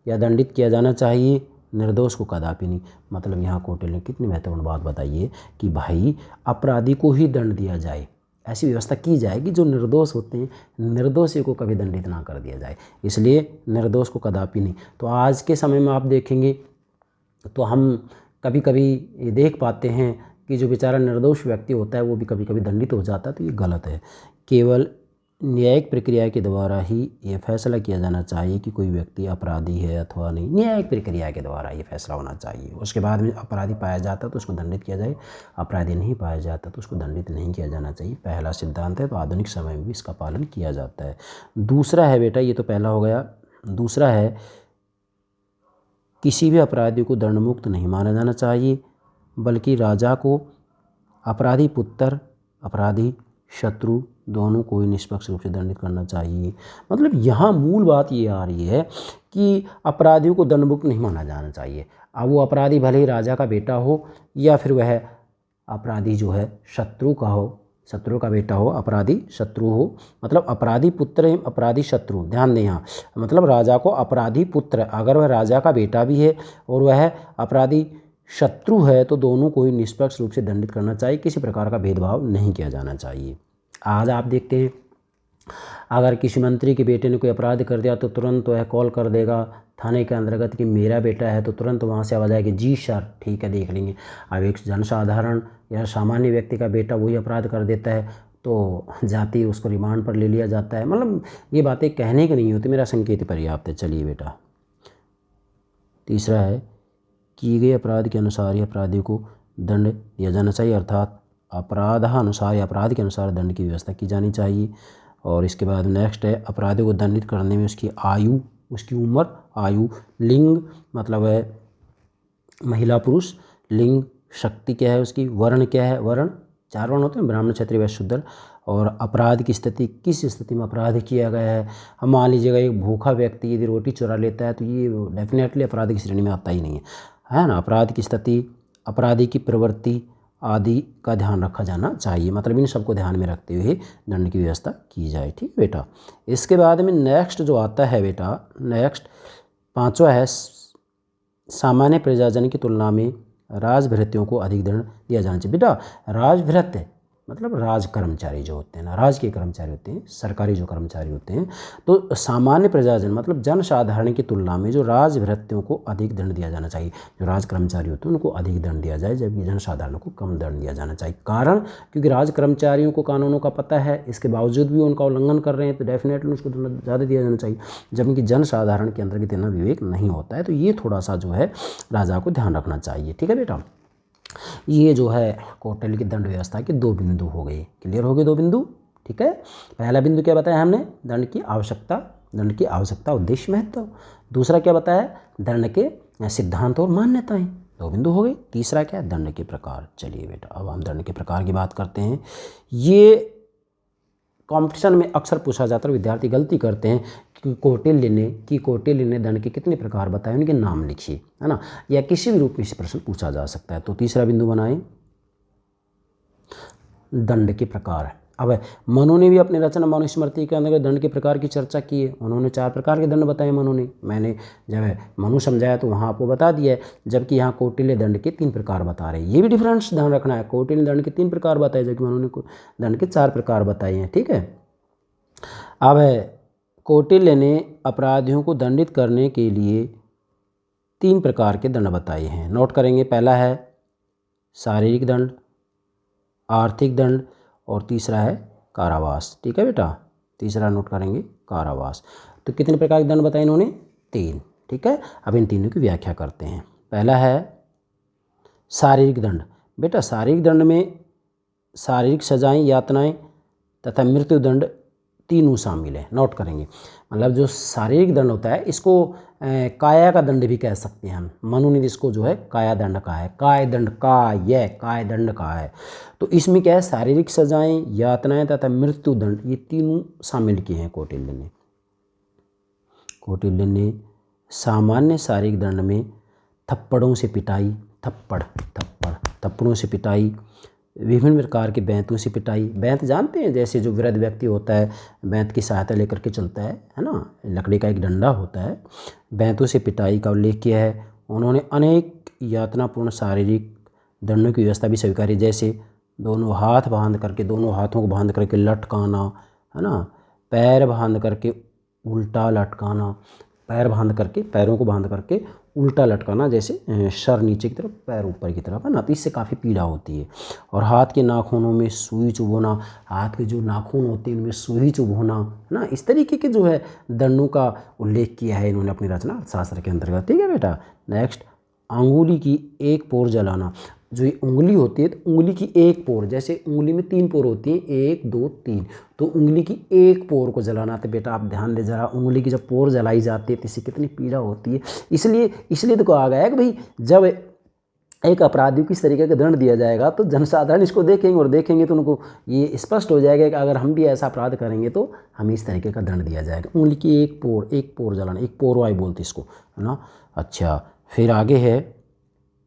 S1: या दंडित किया जाना चाहिए, निर्दोष को कदापि नहीं। मतलब यहाँ कौटिल्य ने कितनी महत्वपूर्ण बात बताई है कि भाई अपराधी को ही दंड दिया जाए, ऐसी व्यवस्था की जाए कि जो निर्दोष होते हैं, निर्दोषी को कभी दंडित ना कर दिया जाए, इसलिए निर्दोष को कदापि नहीं। तो आज के समय में आप देखेंगे तो हम कभी कभी ये देख पाते हैं कि जो बेचारा निर्दोष व्यक्ति होता है वो भी कभी कभी दंडित हो जाता है, तो ये गलत है। केवल न्यायिक प्रक्रिया के द्वारा ही ये फैसला किया जाना चाहिए कि कोई व्यक्ति अपराधी है अथवा नहीं। न्यायिक प्रक्रिया के द्वारा ये फैसला होना चाहिए। उसके बाद में अपराधी पाया जाता तो उसको दंडित किया जाए, अपराधी नहीं पाया जाता तो उसको दंडित नहीं किया जाना चाहिए। पहला सिद्धांत है, तो आधुनिक समय में भी इसका पालन किया जाता है। दूसरा है बेटा, ये तो पहला हो गया। दूसरा है किसी भी अपराधी को दंडमुक्त नहीं माना जाना चाहिए, बल्कि राजा को अपराधी पुत्र, अपराधी शत्रु दोनों को ही निष्पक्ष रूप से दंडित करना चाहिए। मतलब यहाँ मूल बात ये आ रही है कि अपराधियों को दंडमुक्त नहीं माना जाना चाहिए। अब वो अपराधी भले ही राजा का बेटा हो या फिर वह अपराधी जो है शत्रु का हो, शत्रु का बेटा हो, अपराधी शत्रु हो। मतलब अपराधी पुत्र एवं अपराधी शत्रु, ध्यान दें यहाँ। मतलब राजा को अपराधी पुत्र, अगर वह राजा का बेटा भी है और वह अपराधी शत्रु है तो दोनों को ही निष्पक्ष रूप से दंडित करना चाहिए, किसी प्रकार का भेदभाव नहीं किया जाना चाहिए। आज आप देखते हैं अगर किसी मंत्री के बेटे ने कोई अपराध कर दिया तो तुरंत वह कॉल कर देगा थाने के अंतर्गत कि मेरा बेटा है, तो तुरंत वहाँ से आवाज़ आएगी जी सर ठीक है देख लेंगे। अब एक जनसाधारण या सामान्य व्यक्ति का बेटा वही अपराध कर देता है तो जाति उसको रिमांड पर ले लिया जाता है। मतलब ये बातें कहने की नहीं होती, मेरा संकेत पर्याप्त है। चलिए बेटा, तीसरा है किए गए अपराध के अनुसार ही अपराधी को दंड दिया जाना चाहिए, अर्थात अपराधानुसार या अपराध के अनुसार दंड की व्यवस्था की जानी चाहिए। और इसके बाद नेक्स्ट है अपराधी को दंडित करने में उसकी आयु, उसकी उम्र, आयु, लिंग मतलब है महिला पुरुष, लिंग, शक्ति क्या है उसकी, वर्ण क्या है, वर्ण 4 वर्ण होते हैं, ब्राह्मण क्षत्रिय वैश्य शूद्र। और अपराध की स्थिति, किस स्थिति में अपराध किया गया है। हम मान लीजिएगा एक भूखा व्यक्ति यदि रोटी चुरा लेता है तो ये डेफिनेटली अपराध की श्रेणी में आता ही नहीं है ना। अपराध की स्थिति, अपराधी की प्रवृत्ति आदि का ध्यान रखा जाना चाहिए। मतलब इन सबको ध्यान में रखते हुए दंड की व्यवस्था की जाए, ठीक बेटा। इसके बाद में नेक्स्ट जो आता है बेटा, नेक्स्ट 5वां है सामान्य प्रजाजन की तुलना में राजभृत्यों को अधिक दंड दिया जाना चाहिए। बेटा राजभृत्य मतलब राज कर्मचारी जो होते हैं ना, राज के कर्मचारी होते हैं, सरकारी जो कर्मचारी होते हैं, तो सामान्य प्रजाजन मतलब जनसाधारण की तुलना में जो राजभृत्यों को अधिक दंड दिया जाना चाहिए। जो राज कर्मचारी होते हैं उनको अधिक दंड दिया जाए, जबकि जनसाधारण को कम दंड दिया जाना चाहिए। कारण क्योंकि राज कर्मचारियों को कानूनों का पता है, इसके बावजूद भी उनका उल्लंघन कर रहे हैं, तो डेफिनेटली उसको दंड ज़्यादा दिया जाना चाहिए, जबकि जनसाधारण के अंतर्गत इतना विवेक नहीं होता है। तो ये थोड़ा सा जो है राजा को ध्यान रखना चाहिए। ठीक है बेटा, ये जो है कौटिल्य की दंड व्यवस्था के 2 बिंदु हो गए। क्लियर हो गए 2 बिंदु। ठीक है, पहला बिंदु क्या बताया हमने, दंड की आवश्यकता उद्देश्य महत्व। दूसरा क्या बताया, दंड के सिद्धांत और मान्यताएं। 2 बिंदु हो गए। तीसरा क्या, दंड के प्रकार। चलिए बेटा अब हम दंड के प्रकार की बात करते हैं। ये कंपटीशन में अक्सर पूछा जाता है, विद्यार्थी गलती करते हैं कि कौटिल्य ने दंड के कितने प्रकार बताए, उनके नाम लिखिए, है ना, या किसी भी रूप में इसे प्रश्न पूछा जा सकता है। तो तीसरा बिंदु बनाएं, दंड के प्रकार। अब मनु ने भी अपनी रचना मनुस्मृति के अंदर दंड के प्रकार की चर्चा की है। उन्होंने 4 प्रकार के दंड बताए मनु ने। मैंने जब मनु समझाया तो वहाँ आपको बता दिया है, जबकि यहाँ कौटिल्य दंड के 3 प्रकार बता रहे हैं। ये भी डिफरेंस ध्यान रखना है, कौटिल्य दंड के 3 प्रकार बताए, जबकि मनु ने दंड के 4 प्रकार बताए हैं। ठीक है, अब कौटिल्य ने अपराधियों को दंडित करने के लिए 3 प्रकार के दंड बताए हैं, नोट करेंगे। पहला है शारीरिक दंड, आर्थिक दंड, और तीसरा है कारावास। ठीक है बेटा, तीसरा नोट करेंगे कारावास। तो कितने प्रकार के दंड बताए इन्होंने, 3। ठीक है, अब इन तीनों की व्याख्या करते हैं। पहला है शारीरिक दंड। बेटा शारीरिक दंड में शारीरिक सजाएं, यातनाएं तथा मृत्यु दंड तीनों शामिल है, नोट करेंगे। मतलब जो शारीरिक दंड होता है इसको काया का दंड भी कह सकते हैं हम। मनु ने इसको जो है काया दंड कहा है, काय दंड, काय दंड कहा है। तो इसमें क्या है, शारीरिक सजाएं, यातनाएं तथा मृत्यु दंड, ये तीनों शामिल किए हैं कौटिल्य ने सामान्य शारीरिक दंड में थप्पड़ों से पिटाई, थप्पड़ों से पिटाई, विभिन्न प्रकार के बैंतों से पिटाई। बैंत जानते हैं, जैसे जो वृद्ध व्यक्ति होता है बैंत की सहायता लेकर के चलता है ना, लकड़ी का एक डंडा होता है। बैंतों से पिटाई का उल्लेख किया है। उन्होंने अनेक यातनापूर्ण शारीरिक दंडों की व्यवस्था भी स्वीकारी, जैसे दोनों हाथों को बांध करके लटकाना, है ना, पैर बांध करके उल्टा लटकाना, पैरों को बांध करके उल्टा लटकाना, जैसे सर नीचे की तरफ पैर ऊपर की तरफ, है ना, तो इससे काफ़ी पीड़ा होती है। और हाथ के नाखूनों में सुई चुभोना, हाथ के जो नाखून होते हैं उनमें सुई चुभोना, है ना, इस तरीके के जो है दंडों का उल्लेख किया है इन्होंने अपनी रचना अर्थशास्त्र के अंतर्गत। ठीक है बेटा, नेक्स्ट, अंगुली की एक पोर जलाना। जो ये उंगली होती है तो उंगली की एक पोर, जैसे उंगली में 3 पोर होती हैं, 1 2 3, तो उंगली की एक पोर को जलाना। तो बेटा आप ध्यान दे जरा, उंगली की जब पोर जलाई जाती है तो इससे कितनी पीड़ा होती है। इसलिए तो कहा गया है कि भाई जब एक अपराधी को इस तरीके का दंड दिया जाएगा तो जनसाधारण इसको देखेंगे तो उनको ये स्पष्ट हो जाएगा कि अगर हम भी ऐसा अपराध करेंगे तो हमें इस तरीके का दंड दिया जाएगा। उंगली की एक पोर जलाना, एक पोरवाई बोलते इसको, है ना। अच्छा, फिर आगे है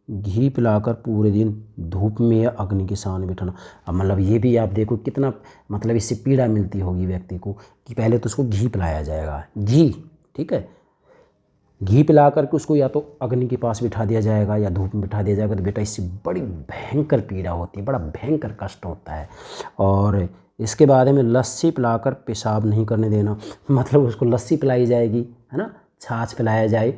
S1: घी पिलाकर पूरे दिन धूप में या अग्नि के सामने बिठाना। अब मतलब ये भी आप देखो कितना मतलब इससे पीड़ा मिलती होगी व्यक्ति को, कि पहले तो उसको घी पिलाया जाएगा, घी, ठीक है, घी पिला करके उसको या तो अग्नि के पास बिठा दिया जाएगा या धूप में बिठा दिया जाएगा। तो बेटा इससे बड़ी भयंकर पीड़ा होती है, बड़ा भयंकर कष्ट होता है। और इसके बाद में लस्सी पिलाकर पेशाब नहीं करने देना, मतलब उसको लस्सी पिलाई जाएगी, है ना, छाछ पिलाया जाए।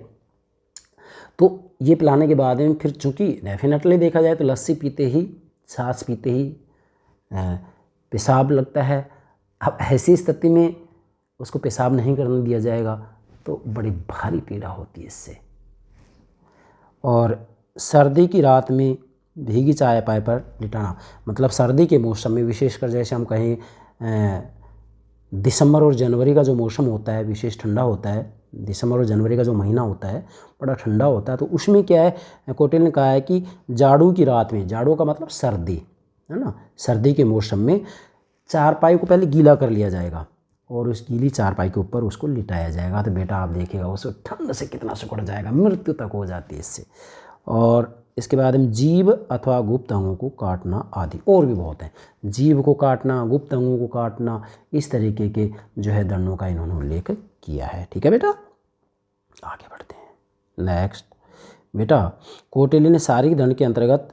S1: तो ये पिलाने के बाद में फिर चूँकि डेफिनेटली देखा जाए तो लस्सी पीते ही, छाछ पीते ही पेशाब लगता है। अब ऐसी स्थिति में उसको पेशाब नहीं करने दिया जाएगा तो बड़ी भारी पीड़ा होती है इससे। और सर्दी की रात में भीगी चारपाई पर लिटाना, मतलब सर्दी के मौसम में, विशेषकर जैसे हम कहें दिसंबर और जनवरी का जो मौसम होता है विशेष ठंडा होता है, दिसंबर और जनवरी का जो महीना होता है बड़ा ठंडा होता है। तो उसमें क्या है, कौटिल्य ने कहा है कि जाड़ों की रात में, जाड़ों का मतलब सर्दी, है ना, सर्दी के मौसम में चारपाई को पहले गीला कर लिया जाएगा और उस गीली चारपाई के ऊपर उसको लिटाया जाएगा। तो बेटा आप देखिएगा उसको ठंड से कितना सिकुड़ जाएगा, मृत्यु तक हो जाती है इससे। और इसके बाद में जीभ अथवा गुप्त अंगों को काटना आदि और भी बहुत हैं। जीभ को काटना, गुप्त अंगों को काटना, इस तरीके के जो है दंडों का इन्होंने उल्लेख किया है। ठीक है बेटा, आगे बढ़ते हैं। नेक्स्ट बेटा, कौटिल्य ने शारीरिक दंड के अंतर्गत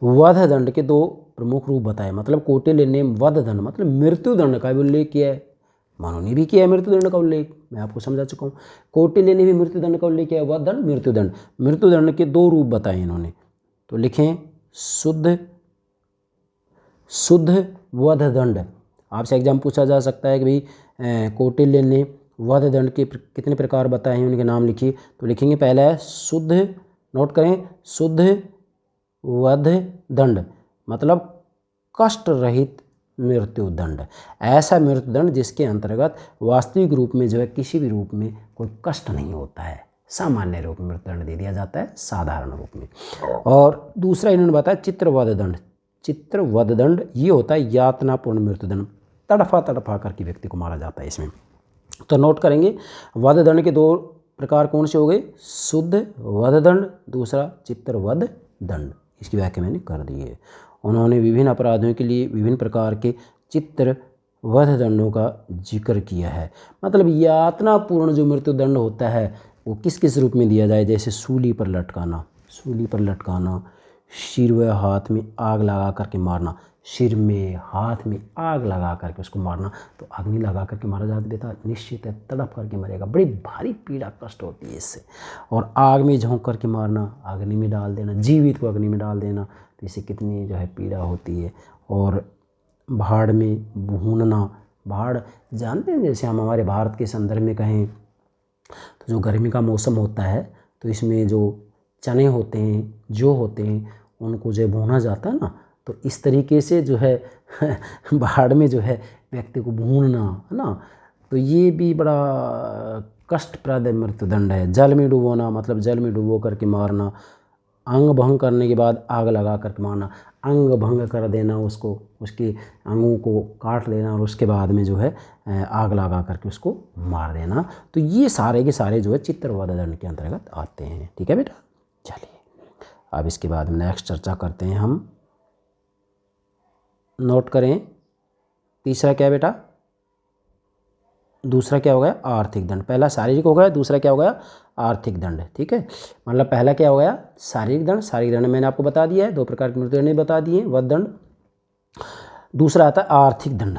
S1: वध दंड के दो प्रमुख रूप बताए। मतलब कौटिल्य ने वध दंड मतलब मृत्यु दंड का भी उल्लेख किया है, मानव ने भी किया है मृत्यु दंड का उल्लेख, मैं आपको समझा चुका हूँ। कौटिल्य ने भी मृत्यु दंड का उल्लेख किया है, वध दंड मृत्यु दंड। मृत्यु दंड के दो रूप बताए इन्होंने, तो लिखें शुद्ध वध दंड। आपसे एग्जाम पूछा जा सकता है कि भाई कौटिल्य ने वध दंड के कितने प्रकार बताए हैं, उनके नाम लिखिए। तो लिखेंगे पहला है शुद्ध, नोट करें, शुद्ध वध दंड मतलब कष्ट रहित मृत्यु दंड। ऐसा मृत्यु दंड जिसके अंतर्गत वास्तविक रूप में जो है किसी भी रूप में कोई कष्ट नहीं होता है, सामान्य रूप में मृत्यु दंड दे दिया जाता है, साधारण रूप में। और दूसरा इन्होंने बताया चित्रवध दंड। चित्रवध दंड ये होता है यातनापूर्ण मृत्यु दंड, तड़फा करके व्यक्ति को मारा जाता है इसमें। तो नोट करेंगे वध दंड के दो प्रकार कौन से हो गए, शुद्ध वध दंड, दूसरा चित्रवध दंड। इसकी व्याख्या मैंने कर दी है। उन्होंने विभिन्न अपराधों के लिए विभिन्न प्रकार के चित्रवध दंडों का जिक्र किया है। मतलब यातनापूर्ण जो मृत्यु दंड होता है वो किस किस रूप में दिया जाए, जैसे सूली पर लटकाना, सिर व हाथ में आग लगा करके मारना, सिर में हाथ में आग लगा करके उसको मारना। तो अग्नि लगा करके मारा जाता बेटा, निश्चित है तड़प करके मरेगा, बड़ी भारी पीड़ा कष्ट होती है इससे। और आग में झोंक करके मारना, अग्नि में डाल देना, जीवित को अग्नि में डाल देना, तो इससे कितनी जो है पीड़ा होती है। और भाड़ में भूनना, भाड़ जानते हैं, जैसे हम हमारे भारत के संदर्भ में कहें तो जो गर्मी का मौसम होता है तो इसमें जो चने होते हैं, जो होते हैं, उनको जो भूना जाता है ना, तो इस तरीके से जो है भाड़ में जो है व्यक्ति को भूनना है ना, तो ये भी बड़ा कष्टप्रद मृत्युदंड है। जल में डुबोना मतलब जल में डुबो करके मारना, अंग भंग करने के बाद आग लगा करके मारना, अंग भंग कर देना, उसको उसके अंगों को काट लेना और उसके बाद में जो है आग लगा करके उसको मार देना। तो ये सारे के सारे जो है चित्रवध दंड के अंतर्गत आते हैं। ठीक है बेटा, चलिए अब इसके बाद में नेक्स्ट चर्चा करते हैं हम। नोट करें, तीसरा क्या बेटा, दूसरा क्या हो गया, आर्थिक दंड। पहला शारीरिक हो गया, दूसरा क्या हो गया, आर्थिक दंड। ठीक है, मतलब पहला क्या हो गया, शारीरिक दंड। शारीरिक दंड मैंने आपको बता दिया है, दो प्रकार के मृत्युदंड बता दिए, वध दंड। दूसरा आता है आर्थिक दंड,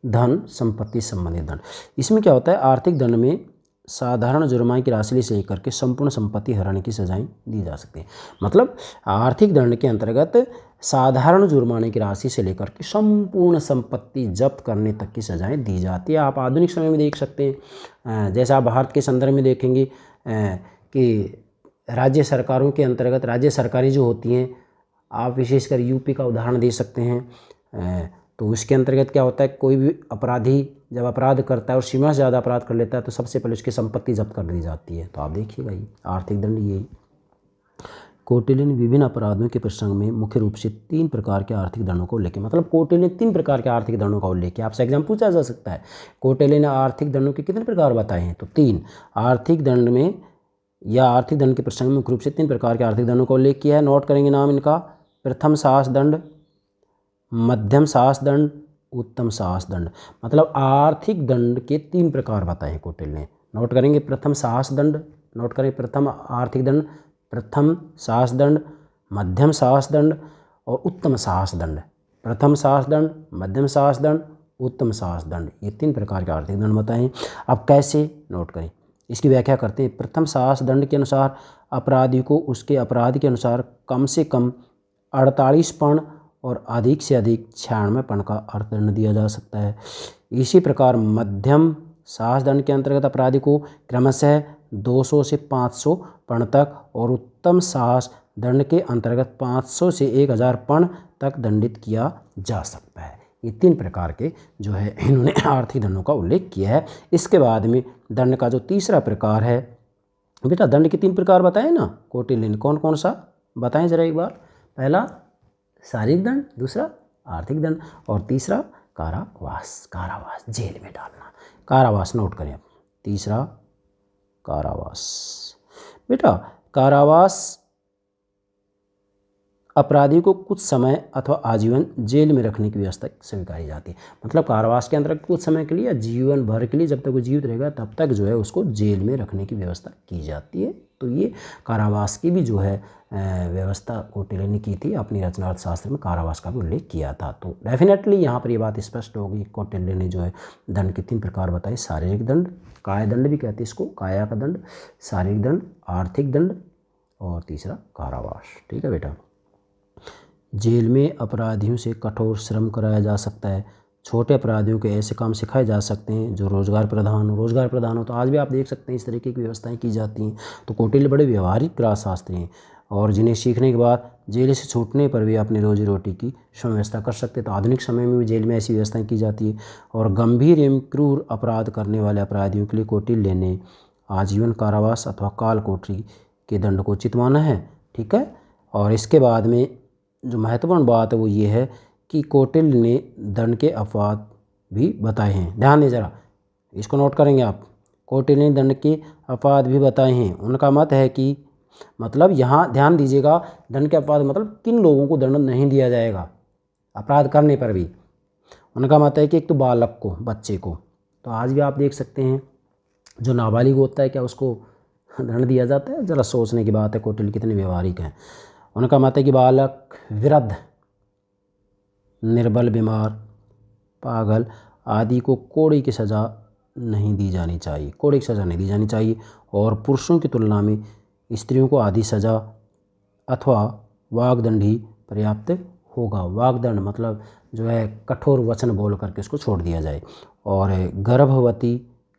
S1: धन संपत्ति संबंधित दंड। इसमें क्या होता है, आर्थिक दंड में साधारण जुर्माने की राशि से लेकर के संपूर्ण संपत्ति हराने की सजाएं दी जा सकती हैं। मतलब आर्थिक दंड के अंतर्गत साधारण जुर्माने की राशि से लेकर के संपूर्ण संपत्ति जब्त करने तक की सजाएं दी जाती है। आप आधुनिक समय में देख सकते हैं, जैसे आप भारत के संदर्भ में देखेंगे कि राज्य सरकारों के अंतर्गत राज्य सरकारें जो होती हैं, आप विशेषकर यूपी का उदाहरण दे सकते हैं। तो उसके अंतर्गत क्या होता है, कोई भी अपराधी जब अपराध करता है और सीमा से ज़्यादा अपराध कर लेता है तो सबसे पहले उसकी संपत्ति जब्त कर दी जाती है। तो आप देखिएगा ये आर्थिक दंड। ये कौटिल्य ने विभिन्न अपराधों के प्रसंग में मुख्य रूप से 3 प्रकार के आर्थिक दंडों को उल्लेख किया। मतलब कौटिल्य ने 3 प्रकार के आर्थिक दंडों का उल्लेख किया। आपसे एग्जाम पूछा जा सकता है कौटिल्य ने आर्थिक दंडों के कितने प्रकार बताए हैं, तो 3। आर्थिक दंड में या आर्थिक दंड के प्रसंग में मुख्य रूप से 3 प्रकार के आर्थिक दंडों का उल्लेख किया है। नोट करेंगे नाम इनका, प्रथम साहस दंड, मध्यम साहस दंड, उत्तम साहस दंड। मतलब आर्थिक दंड के 3 प्रकार बताए हैं कौटिल्य ने। नोट करेंगे प्रथम साहस दंड, नोट करें प्रथम आर्थिक दंड, प्रथम साहस दंड, मध्यम साहस दंड और उत्तम साहस दंड। प्रथम साहस दंड, मध्यम साहस दंड, उत्तम साहस दंड, ये 3 प्रकार के आर्थिक दंड बताए हैं। अब कैसे, नोट करें, इसकी व्याख्या करते हैं। प्रथम साहस दंड के अनुसार अपराधी को उसके अपराध के अनुसार कम से कम 48 और अधिक से अधिक 96 का अर्थदंड दिया जा सकता है। इसी प्रकार मध्यम साहस दंड के अंतर्गत अपराधी को क्रमशः 200 से 500 पण तक और उत्तम साहस दंड के अंतर्गत 500 से 1000 पण तक दंडित किया जा सकता है। ये 3 प्रकार के जो है इन्होंने आर्थिक दंडों का उल्लेख किया है। इसके बाद में दंड का जो तीसरा प्रकार है बेटा, दंड के 3 प्रकार बताए ना कौटिल्य ने, कौन कौन सा बताएं जरा एक बार। पहला शारीरिक दंड, दूसरा आर्थिक दंड और तीसरा कारावास। कारावास जेल में डालना, कारावास। नोट करें, तीसरा कारावास। बेटा कारावास अपराधी को कुछ समय अथवा आजीवन जेल में रखने की व्यवस्था स्वीकारी जाती है। मतलब कारावास के अंतर्गत कुछ समय के लिए या जीवन भर के लिए, जब तक वो जीवित रहेगा तब तक जो है उसको जेल में रखने की व्यवस्था की जाती है। तो ये कारावास की भी जो है व्यवस्था कौटिल्य ने की थी। अपनी रचना अर्थशास्त्र में कारावास का भी उल्लेख किया था। तो डेफिनेटली यहाँ पर ये बात स्पष्ट होगी, कौटिल्य ने जो है दंड के 3 प्रकार बताए। शारीरिक दंड, काय दंड भी कहते हैं इसको, काया का दंड, शारीरिक दंड, आर्थिक दंड, और तीसरा कारावास। ठीक है बेटा। जेल में अपराधियों से कठोर श्रम कराया जा सकता है। छोटे अपराधियों को ऐसे काम सिखाए जा सकते हैं जो रोजगार प्रदान हो। तो आज भी आप देख सकते हैं इस तरीके की व्यवस्थाएं की जाती हैं। तो कौटिल्य बड़े व्यवहारिक राजशास्त्री हैं और जिन्हें सीखने के बाद जेल से छूटने पर भी अपनी रोजी रोटी की व्यवस्था कर सकते हैं। तो आधुनिक समय में भी जेल में ऐसी व्यवस्थाएं की जाती है। और गंभीर एवं क्रूर अपराध करने वाले अपराधियों के लिए कौटिल्य ने आजीवन कारावास अथवा काल कोठरी के दंड को उचित माना है। ठीक है। और इसके बाद में जो महत्वपूर्ण बात है वो ये है कि कौटिल्य ने दंड के अपवाद भी बताए हैं। ध्यान दें जरा, इसको नोट करेंगे आप। कौटिल्य ने दंड के अपवाद भी बताए हैं। उनका मत है कि मतलब यहाँ ध्यान दीजिएगा, दंड के अपवाद मतलब किन लोगों को दंड नहीं दिया जाएगा अपराध करने पर भी। उनका मत है कि एक तो बालक को, बच्चे को, तो आज भी आप देख सकते हैं जो नाबालिग होता है क्या उसको दंड दिया जाता है। ज़रा सोचने की बात है कौटिल्य कितने व्यवहारिक हैं। उनका मत है कि बालक, वृद्ध, निर्बल, बीमार, पागल आदि को कोड़े की सज़ा नहीं दी जानी चाहिए, कोड़े की सज़ा नहीं दी जानी चाहिए। और पुरुषों की तुलना में स्त्रियों को आधी सज़ा अथवा वागदंड ही पर्याप्त होगा। वागदंड मतलब जो है कठोर वचन बोल करके उसको छोड़ दिया जाए। और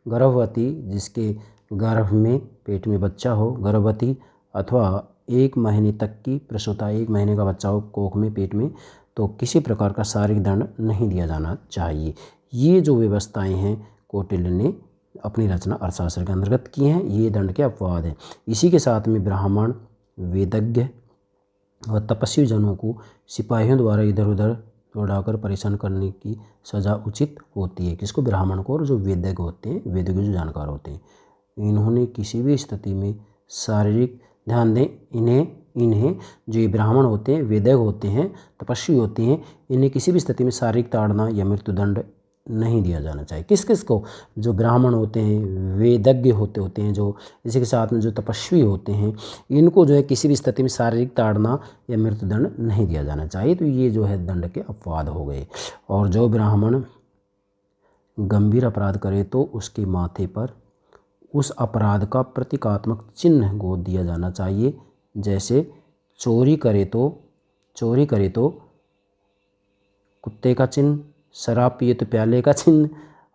S1: गर्भवती जिसके गर्भ में, पेट में बच्चा हो, गर्भवती अथवा 1 महीने तक की प्रसूता, 1 महीने का बच्चा हो कोख में, पेट में, तो किसी प्रकार का शारीरिक दंड नहीं दिया जाना चाहिए। ये जो व्यवस्थाएं हैं कौटिल्य ने अपनी रचना अर्थशास्त्र के अंतर्गत की हैं। ये दंड के अपवाद हैं। इसी के साथ में ब्राह्मण, वेदज्ञ व तपस्वी जनों को सिपाहियों द्वारा इधर उधर दौड़ाकर परेशान करने की सज़ा उचित होती है। किसको? ब्राह्मण को। और जो वेदज्ञ होते हैं, वेदों के जो जानकार होते हैं, इन्होंने किसी भी स्थिति में शारीरिक, ध्यान दें, इन्हें जो ये ब्राह्मण होते हैं, वेदज्ञ होते हैं, तपस्वी होते हैं, इन्हें किसी भी स्थिति में शारीरिक ताड़ना या मृत्युदंड नहीं दिया जाना चाहिए। किस किस को? जो ब्राह्मण होते हैं, वेदज्ञ होते हैं, जो इसी के साथ में जो तपस्वी होते हैं, इनको जो है किसी भी स्थिति में शारीरिक ताड़ना या मृत्युदंड नहीं दिया जाना चाहिए। तो ये जो है दंड के अपवाद हो गए। और जो ब्राह्मण गंभीर अपराध करे तो उसके माथे पर उस अपराध का प्रतीकात्मक चिन्ह गोद दिया जाना चाहिए। जैसे चोरी करे तो कुत्ते का चिन्ह, शराब पिए तो प्याले का चिन्ह,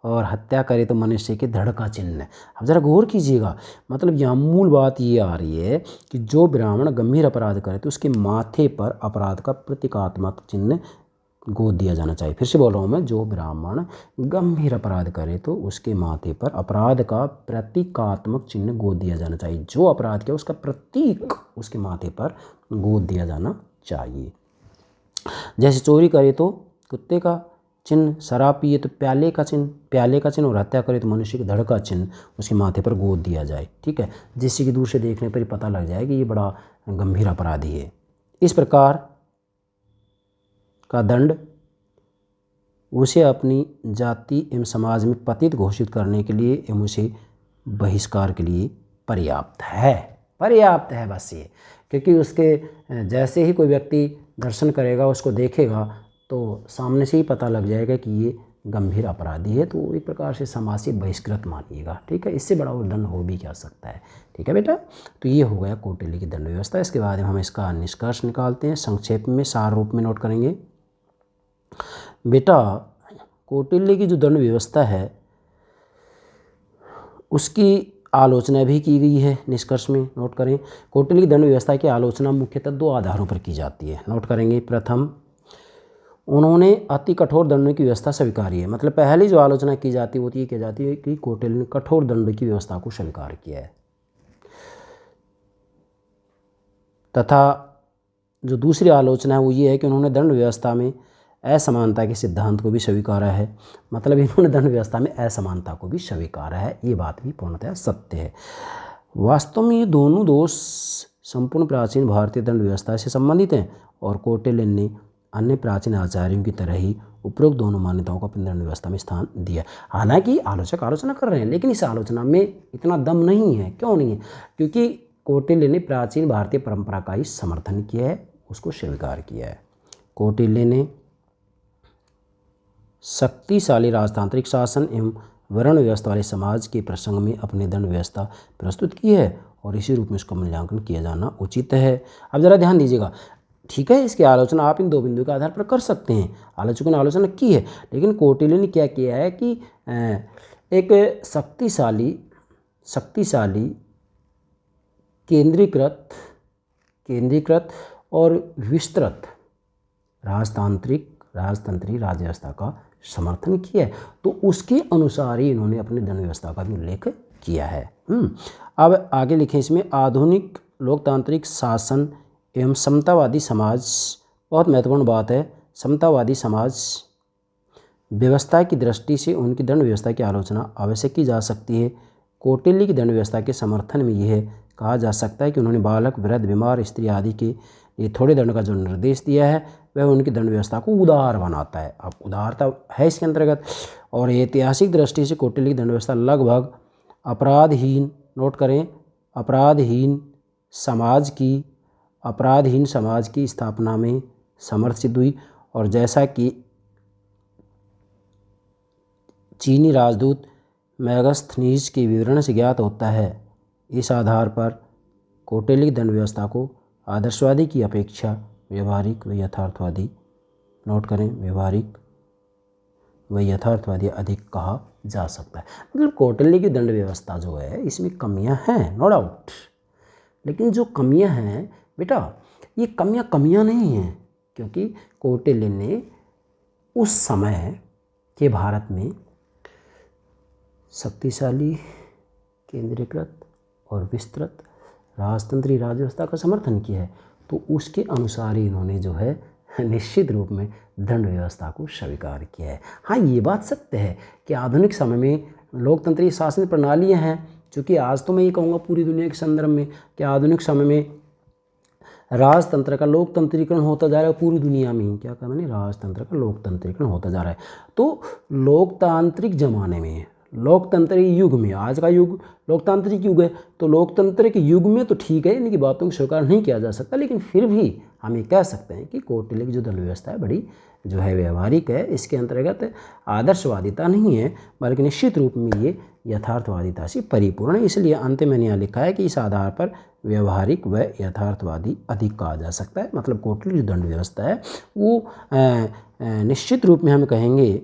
S1: और हत्या करे तो मनुष्य के धड़ का चिन्ह। अब ज़रा गौर कीजिएगा, मतलब यहाँ मूल बात ये आ रही है कि जो ब्राह्मण गंभीर अपराध करे तो उसके माथे पर अपराध का प्रतीकात्मक चिन्ह गोद दिया जाना चाहिए। फिर से बोल रहा हूँ मैं, जो ब्राह्मण गंभीर अपराध करे तो उसके माथे पर अपराध का प्रतीकात्मक चिन्ह गोद दिया जाना चाहिए। जो अपराध किया उसका प्रतीक उसके माथे पर गोद दिया जाना चाहिए। जैसे चोरी करे तो कुत्ते का चिन्ह, शराब पिए तो प्याले का चिन्ह, और हत्या करे तो मनुष्य के धड़ का चिन्ह उसके माथे पर गोद दिया जाए। ठीक है, जिससे कि दूर से देखने पर ही पता लग जाए कि ये बड़ा गंभीर अपराधी है। इस प्रकार का दंड उसे अपनी जाति एवं समाज में पतित घोषित करने के लिए एवं उसे बहिष्कार के लिए पर्याप्त है बस ये। क्योंकि उसके जैसे ही कोई व्यक्ति दर्शन करेगा, उसको देखेगा, तो सामने से ही पता लग जाएगा कि ये गंभीर अपराधी है। तो एक प्रकार से समाज से बहिष्कृत मानिएगा। ठीक है, इससे बड़ा वो दंड हो भी क्या सकता है। ठीक है बेटा, तो ये हो गया कौटिल्य की दंड व्यवस्था। इसके बाद हम इसका निष्कर्ष निकालते हैं, संक्षेप में सार रूप में नोट करेंगे। बेटा, कौटिल्य की जो दंड व्यवस्था है उसकी आलोचना भी की गई है। निष्कर्ष में नोट करें, कौटिल्य की दंड व्यवस्था की आलोचना मुख्यतः 2 आधारों पर की जाती है। नोट करेंगे, प्रथम, उन्होंने अति कठोर दंड की व्यवस्था स्वीकारी है। मतलब पहली जो आलोचना की जाती है वो ये की जाती है कि कौटिल्य ने कठोर दंड की व्यवस्था को स्वीकार किया है। तथा जो दूसरी आलोचना है वो ये है कि उन्होंने दंड व्यवस्था में असमानता के सिद्धांत को भी स्वीकारा है। मतलब इन्होंने दंड व्यवस्था में असमानता को भी स्वीकारा है। ये बात भी पूर्णतः सत्य है। वास्तव में ये दोनों दोष संपूर्ण प्राचीन भारतीय दंड व्यवस्था से संबंधित हैं और कौटिल्य ने अन्य प्राचीन आचार्यों की तरह ही उपरोक्त दोनों मान्यताओं को अपनी दंड व्यवस्था में स्थान दिया। हालांकि आलोचक आलोचना कर रहे हैं, लेकिन इस आलोचना में इतना दम नहीं है। क्यों नहीं है? क्योंकि कौटिल्य ने प्राचीन भारतीय परंपरा का ही समर्थन किया है, उसको स्वीकार किया है। कौटिल्य ने शक्तिशाली राजतांत्रिक शासन एवं वर्ण व्यवस्था वाले समाज के प्रसंग में अपनी दंड व्यवस्था प्रस्तुत की है और इसी रूप में इसका मूल्यांकन किया जाना उचित है। अब जरा ध्यान दीजिएगा, ठीक है, इसकी आलोचना आप इन दो बिंदुओं के आधार पर कर सकते हैं। आलोचकों ने आलोचना की है, लेकिन कौटिल्य ने क्या किया है कि एक शक्तिशाली केंद्रीकृत और विस्तृत राजतंत्री राज्य व्यवस्था का समर्थन किया है, तो उसके अनुसार ही इन्होंने अपनी दंड व्यवस्था का भी उल्लेख किया है। अब आगे लिखें इसमें, आधुनिक लोकतांत्रिक शासन एवं समतावादी समाज, बहुत महत्वपूर्ण बात है, समतावादी समाज व्यवस्था की दृष्टि से उनकी दंड व्यवस्था की आलोचना अवश्य की जा सकती है। कौटिल्य की दंड व्यवस्था के समर्थन में यह कहा जा सकता है कि उन्होंने बालक, वृद्ध, बीमार, स्त्री आदि के लिए थोड़े दंड का जो निर्देश दिया है वह उनकी दंड व्यवस्था को उदार बनाता है। अब उदारता है इसके अंतर्गत, और ऐतिहासिक दृष्टि से कौटिल्य की दंड व्यवस्था लगभग अपराधहीन, नोट करें, अपराधहीन समाज की स्थापना में समर्थ सिद्ध हुई। और जैसा कि चीनी राजदूत मैगस्थनीज के विवरण से ज्ञात होता है, इस आधार पर कौटिल्य की दंड व्यवस्था को आदर्शवादी की अपेक्षा व्यवहारिक व यथार्थवादी, नोट करें, व्यवहारिक व यथार्थवादी अधिक कहा जा सकता है। मतलब कौटिल्य की दंड व्यवस्था जो है इसमें कमियां हैं, नो डाउट, लेकिन जो कमियां हैं बेटा, ये कमियां नहीं हैं, क्योंकि कौटिल्य ने उस समय के भारत में शक्तिशाली, केंद्रीकृत और विस्तृत राजतंत्री राज्य व्यवस्था का समर्थन किया है, तो उसके अनुसार ही इन्होंने जो है निश्चित रूप में दंड व्यवस्था को स्वीकार किया है। हाँ, ये बात सत्य है कि आधुनिक समय में लोकतंत्री शासन प्रणालियाँ हैं, चूँकि आज तो मैं ये कहूँगा पूरी दुनिया के संदर्भ में कि आधुनिक समय में राजतंत्र का लोकतंत्रीकरण होता जा रहा है पूरी दुनिया में ही। क्या कहा मैंने? राजतंत्र का लोकतंत्रीकरण होता जा रहा है। तो लोकतांत्रिक ज़माने में, लोकतंत्री युग में, आज का युग लोकतांत्रिक युग है, तो लोकतंत्रिक युग में तो ठीक है, इनकी बातों को स्वीकार नहीं किया जा सकता, लेकिन फिर भी हम ये कह सकते हैं कि कौटिल्य की जो दंड व्यवस्था है बड़ी जो है व्यवहारिक है। इसके अंतर्गत आदर्शवादिता नहीं है, बल्कि निश्चित रूप में ये यथार्थवादिता से परिपूर्ण है। इसलिए अंत में मैंने यहाँ लिखा है कि इस आधार पर व्यवहारिक व यथार्थवादी अधिक कहा जा सकता है। मतलब कौटिल्य जो दंड व्यवस्था है वो निश्चित रूप में हम कहेंगे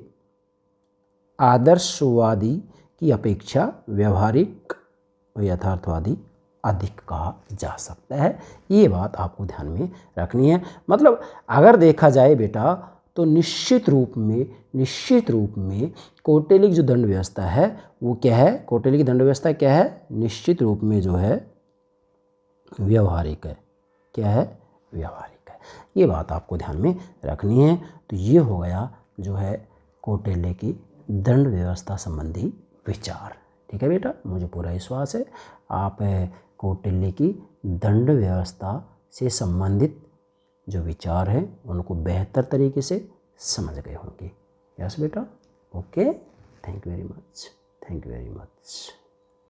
S1: आदर्शवादी की अपेक्षा व्यवहारिक व यथार्थवादी अधिक कहा जा सकता है। ये बात आपको ध्यान में रखनी है। मतलब अगर देखा जाए बेटा तो निश्चित रूप में कौटिल्य की जो दंड व्यवस्था है वो क्या है? कौटिल्य की दंड व्यवस्था क्या है? निश्चित रूप में जो है व्यवहारिक है। क्या है? व्यवहारिक है। ये बात आपको ध्यान में रखनी है। तो ये हो गया जो है कौटिल्य की दंड व्यवस्था संबंधी विचार। ठीक है बेटा, मुझे पूरा विश्वास है आप कौटिल्य की दंड व्यवस्था से संबंधित जो विचार हैं उनको बेहतर तरीके से समझ गए होंगे। यस बेटा, okay, thank you very much.